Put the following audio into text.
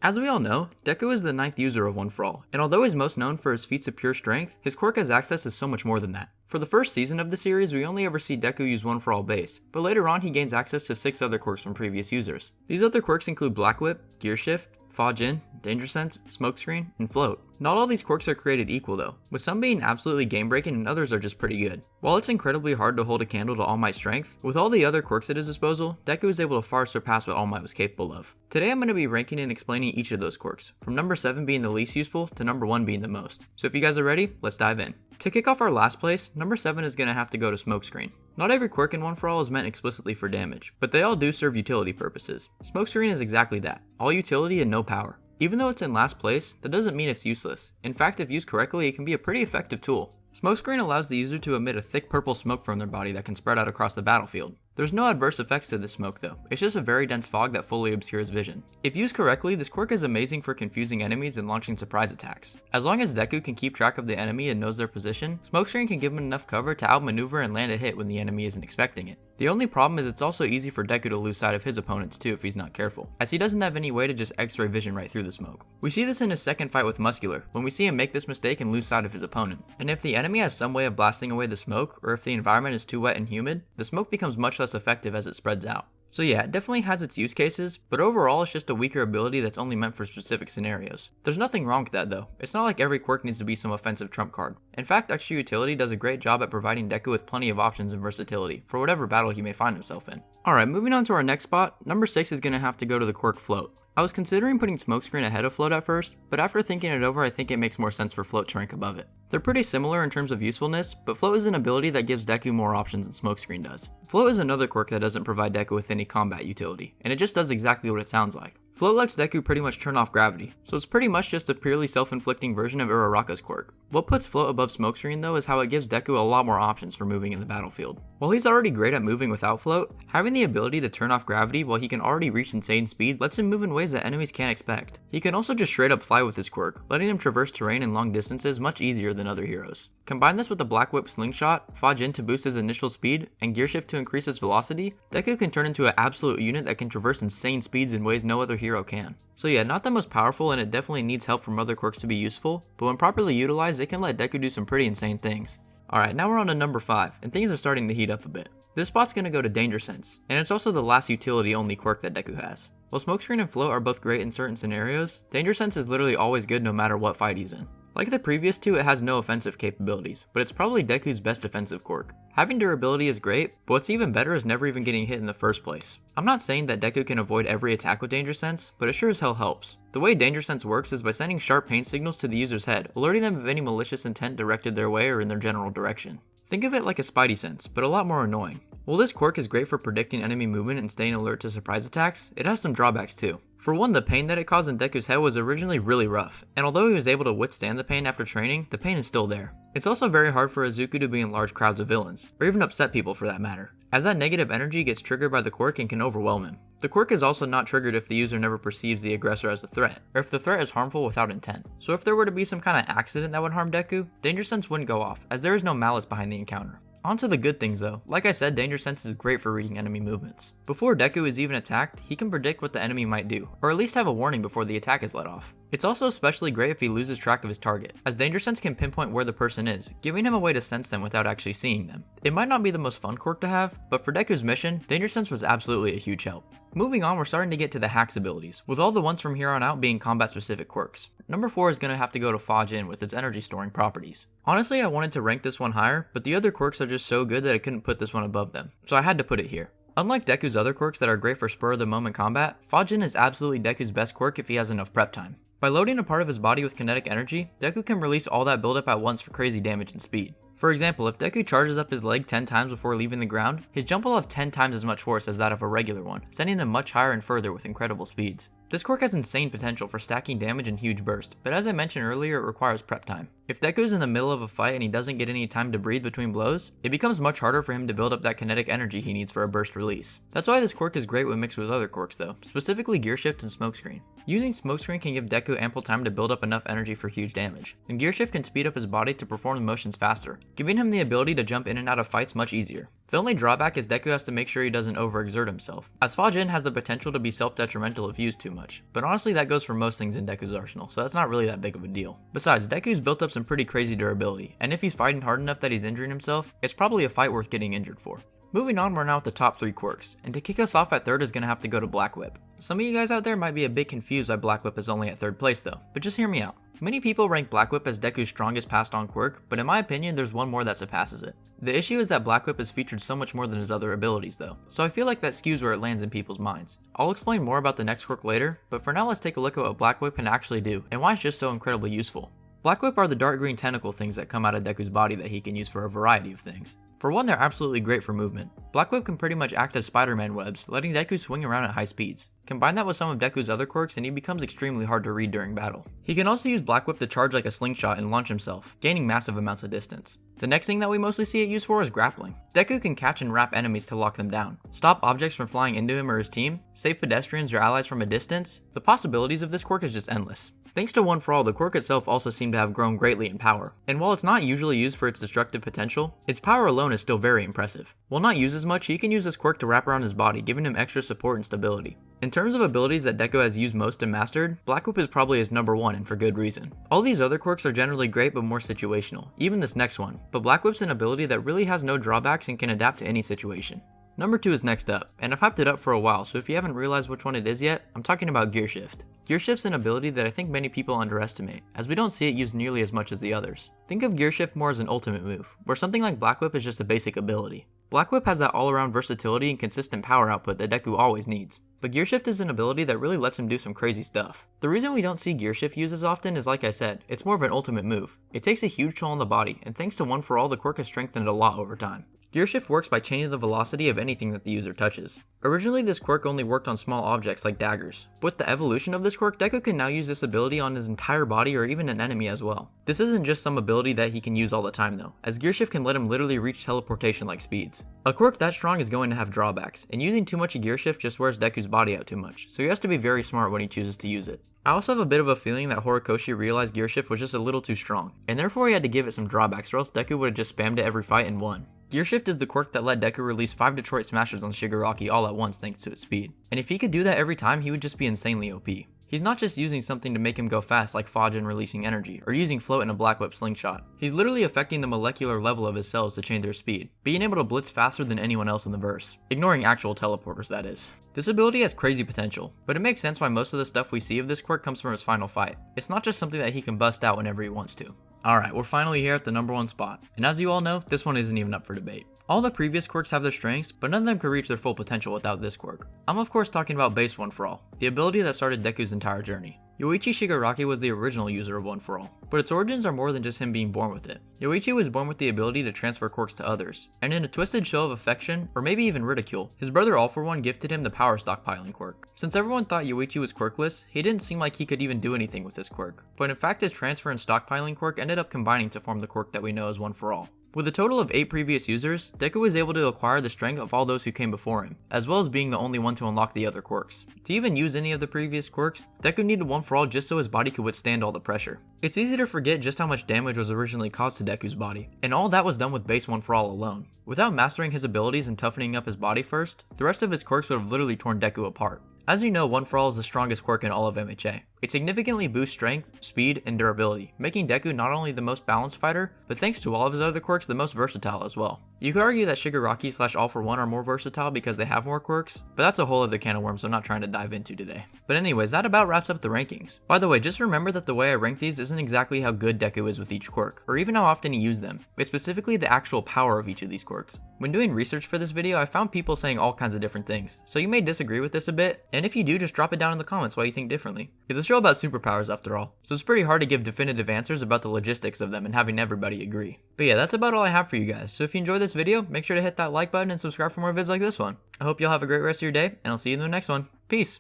As we all know, Deku is the 9th user of One For All, and although he's most known for his feats of pure strength, his quirk has access to so much more than that. For the first season of the series, we only ever see Deku use One For All base, but later on he gains access to 6 other quirks from previous users. These other quirks include Blackwhip, Gearshift, Jin, Danger Sense, Smokescreen, and Float. Not all these quirks are created equal though, with some being absolutely game breaking and others are just pretty good. While it's incredibly hard to hold a candle to All Might strength, with all the other quirks at his disposal, Deku is able to far surpass what All Might was capable of. Today I'm going to be ranking and explaining each of those quirks, from number 7 being the least useful to number 1 being the most. So if you guys are ready, let's dive in. To kick off our last place, number 7 is going to have to go to Smokescreen. Not every quirk in One For All is meant explicitly for damage, but they all do serve utility purposes. Smokescreen is exactly that, all utility and no power. Even though it's in last place, that doesn't mean it's useless. In fact, if used correctly, it can be a pretty effective tool. Smokescreen allows the user to emit a thick purple smoke from their body that can spread out across the battlefield. There's no adverse effects to this smoke though, it's just a very dense fog that fully obscures vision. If used correctly, this quirk is amazing for confusing enemies and launching surprise attacks. As long as Deku can keep track of the enemy and knows their position, Smokescreen can give him enough cover to outmaneuver and land a hit when the enemy isn't expecting it. The only problem is it's also easy for Deku to lose sight of his opponents too if he's not careful, as he doesn't have any way to just x-ray vision right through the smoke. We see this in his second fight with Muscular, when we see him make this mistake and lose sight of his opponent. And if the enemy has some way of blasting away the smoke, or if the environment is too wet and humid, the smoke becomes much less effective as it spreads out. So yeah, it definitely has its use cases, but overall it's just a weaker ability that's only meant for specific scenarios. There's nothing wrong with that though. It's not like every quirk needs to be some offensive trump card. In fact, extra utility does a great job at providing Deku with plenty of options and versatility for whatever battle he may find himself in. Alright, moving on to our next spot, number 6 is going to have to go to the quirk Float. I was considering putting Smokescreen ahead of Float at first, but after thinking it over I think it makes more sense for Float to rank above it. They're pretty similar in terms of usefulness, but Float is an ability that gives Deku more options than Smokescreen does. Float is another quirk that doesn't provide Deku with any combat utility, and it just does exactly what it sounds like. Float lets Deku pretty much turn off gravity, so it's pretty much just a purely self-inflicting version of Uraraka's quirk. What puts Float above Smokescreen though is how it gives Deku a lot more options for moving in the battlefield. While he's already great at moving without Float, having the ability to turn off gravity while he can already reach insane speed lets him move in ways that enemies can't expect. He can also just straight up fly with his quirk, letting him traverse terrain and long distances much easier than other heroes. Combine this with the Blackwhip slingshot, Jin to boost his initial speed, and Gearshift to increase his velocity, Deku can turn into an absolute unit that can traverse insane speeds in ways no other hero can. So yeah, not the most powerful and it definitely needs help from other quirks to be useful, but when properly utilized it can let Deku do some pretty insane things. Alright, now we're on to number 5, and things are starting to heat up a bit. This spot's gonna go to Danger Sense, and it's also the last utility only quirk that Deku has. While Smokescreen and Float are both great in certain scenarios, Danger Sense is literally always good no matter what fight he's in. Like the previous two, it has no offensive capabilities, but it's probably Deku's best defensive quirk. Having durability is great, but what's even better is never even getting hit in the first place. I'm not saying that Deku can avoid every attack with Danger Sense, but it sure as hell helps. The way Danger Sense works is by sending sharp pain signals to the user's head, alerting them of any malicious intent directed their way or in their general direction. Think of it like a Spidey sense, but a lot more annoying. While this quirk is great for predicting enemy movement and staying alert to surprise attacks, it has some drawbacks too. For one, the pain that it caused in Deku's head was originally really rough, and although he was able to withstand the pain after training, the pain is still there. It's also very hard for Izuku to be in large crowds of villains, or even upset people for that matter, as that negative energy gets triggered by the quirk and can overwhelm him. The quirk is also not triggered if the user never perceives the aggressor as a threat, or if the threat is harmful without intent. So if there were to be some kind of accident that would harm Deku, Danger Sense wouldn't go off, as there is no malice behind the encounter. On to the good things though. Like I said, Danger Sense is great for reading enemy movements. Before Deku is even attacked, he can predict what the enemy might do, or at least have a warning before the attack is let off. It's also especially great if he loses track of his target, as Danger Sense can pinpoint where the person is, giving him a way to sense them without actually seeing them. It might not be the most fun quirk to have, but for Deku's mission, Danger Sense was absolutely a huge help. Moving on, we're starting to get to the hacks abilities, with all the ones from here on out being combat specific quirks. Number 4 is going to have to go to Jin with its energy storing properties. Honestly, I wanted to rank this one higher, but the other quirks are just so good that I couldn't put this one above them, so I had to put it here. Unlike Deku's other quirks that are great for spur of the moment combat, Jin is absolutely Deku's best quirk if he has enough prep time. By loading a part of his body with kinetic energy, Deku can release all that buildup at once for crazy damage and speed. For example, if Deku charges up his leg 10 times before leaving the ground, his jump will have 10 times as much force as that of a regular one, sending him much higher and further with incredible speeds. This quirk has insane potential for stacking damage in huge bursts, but as I mentioned earlier, it requires prep time. If Deku's in the middle of a fight and he doesn't get any time to breathe between blows, it becomes much harder for him to build up that kinetic energy he needs for a burst release. That's why this quirk is great when mixed with other quirks though, specifically Gearshift and Smokescreen. Using Smokescreen can give Deku ample time to build up enough energy for huge damage, and Gearshift can speed up his body to perform the motions faster, giving him the ability to jump in and out of fights much easier. The only drawback is Deku has to make sure he doesn't overexert himself, as Fajin has the potential to be self-detrimental if used too much, but honestly that goes for most things in Deku's arsenal, so that's not really that big of a deal. Besides, Deku's built up some pretty crazy durability, and if he's fighting hard enough that he's injuring himself, it's probably a fight worth getting injured for. Moving on, we're now at the top 3 quirks, and to kick us off at third is going to have to go to Blackwhip. Some of you guys out there might be a bit confused why Blackwhip is only at 3rd place though, but just hear me out. Many people rank Blackwhip as Deku's strongest passed on quirk, but in my opinion there's one more that surpasses it. The issue is that Blackwhip is featured so much more than his other abilities though, so I feel like that skews where it lands in people's minds. I'll explain more about the next quirk later, but for now let's take a look at what Blackwhip can actually do, and why it's just so incredibly useful. Blackwhip are the dark green tentacle things that come out of Deku's body that he can use for a variety of things. For one, they're absolutely great for movement. Blackwhip can pretty much act as Spider-Man webs, letting Deku swing around at high speeds. Combine that with some of Deku's other quirks and he becomes extremely hard to read during battle. He can also use Blackwhip to charge like a slingshot and launch himself, gaining massive amounts of distance. The next thing that we mostly see it used for is grappling. Deku can catch and wrap enemies to lock them down, stop objects from flying into him or his team, save pedestrians or allies from a distance. The possibilities of this quirk is just endless. Thanks to One For All, the quirk itself also seemed to have grown greatly in power, and while it's not usually used for its destructive potential, its power alone is still very impressive. While not used as much, he can use this quirk to wrap around his body, giving him extra support and stability. In terms of abilities that Deku has used most and mastered, Blackwhip is probably his number 1 and for good reason. All these other quirks are generally great but more situational, even this next one, but Blackwhip's an ability that really has no drawbacks and can adapt to any situation. Number 2 is next up, and I've hyped it up for a while, so if you haven't realized which one it is yet, I'm talking about Gearshift. Gearshift's an ability that I think many people underestimate, as we don't see it used nearly as much as the others. Think of Gearshift more as an ultimate move, where something like Blackwhip is just a basic ability. Blackwhip has that all-around versatility and consistent power output that Deku always needs, but Gearshift is an ability that really lets him do some crazy stuff. The reason we don't see Gearshift used as often is like I said, it's more of an ultimate move. It takes a huge toll on the body, and thanks to One For All, the quirk has strengthened a lot over time. Gearshift works by changing the velocity of anything that the user touches. Originally, this quirk only worked on small objects like daggers. With the evolution of this quirk, Deku can now use this ability on his entire body or even an enemy as well. This isn't just some ability that he can use all the time though, as Gearshift can let him literally reach teleportation like speeds. A quirk that strong is going to have drawbacks, and using too much of Gearshift just wears Deku's body out too much, so he has to be very smart when he chooses to use it. I also have a bit of a feeling that Horikoshi realized Gearshift was just a little too strong, and therefore he had to give it some drawbacks or else Deku would have just spammed it every fight and won. Gearshift is the quirk that let Deku release 5 Detroit Smashers on Shigaraki all at once thanks to its speed, and if he could do that every time he would just be insanely OP. He's not just using something to make him go fast like Fajin releasing energy, or using float in a Blackwhip slingshot. He's literally affecting the molecular level of his cells to change their speed, being able to blitz faster than anyone else in the verse. Ignoring actual teleporters, that is. This ability has crazy potential, but it makes sense why most of the stuff we see of this quirk comes from his final fight. It's not just something that he can bust out whenever he wants to. Alright, we're finally here at the number 1 spot, and as you all know, this one isn't even up for debate. All the previous quirks have their strengths, but none of them could reach their full potential without this quirk. I'm of course talking about base One For All, the ability that started Deku's entire journey. Yoichi Shigaraki was the original user of One For All, but its origins are more than just him being born with it. Yoichi was born with the ability to transfer quirks to others, and in a twisted show of affection, or maybe even ridicule, his brother All For One gifted him the power stockpiling quirk. Since everyone thought Yoichi was quirkless, he didn't seem like he could even do anything with this quirk, but in fact his transfer and stockpiling quirk ended up combining to form the quirk that we know as One For All. With a total of 8 previous users, Deku was able to acquire the strength of all those who came before him, as well as being the only one to unlock the other quirks. To even use any of the previous quirks, Deku needed One For All just so his body could withstand all the pressure. It's easy to forget just how much damage was originally caused to Deku's body, and all that was done with base One For All alone. Without mastering his abilities and toughening up his body first, the rest of his quirks would have literally torn Deku apart. As you know, One For All is the strongest quirk in all of MHA. It significantly boosts strength, speed, and durability, making Deku not only the most balanced fighter, but thanks to all of his other quirks, the most versatile as well. You could argue that Shigaraki / All For One are more versatile because they have more quirks, but that's a whole other can of worms I'm not trying to dive into today. But anyways, that about wraps up the rankings. By the way, just remember that the way I rank these isn't exactly how good Deku is with each quirk, or even how often he used them. It's specifically the actual power of each of these quirks. When doing research for this video, I found people saying all kinds of different things, so you may disagree with this a bit, and if you do, just drop it down in the comments why you think differently. It's a show about superpowers after all, so it's pretty hard to give definitive answers about the logistics of them and having everybody agree. But yeah, that's about all I have for you guys, so if you enjoyed this video, make sure to hit that like button and subscribe for more vids like this one. I hope y'all have a great rest of your day, and I'll see you in the next one. Peace!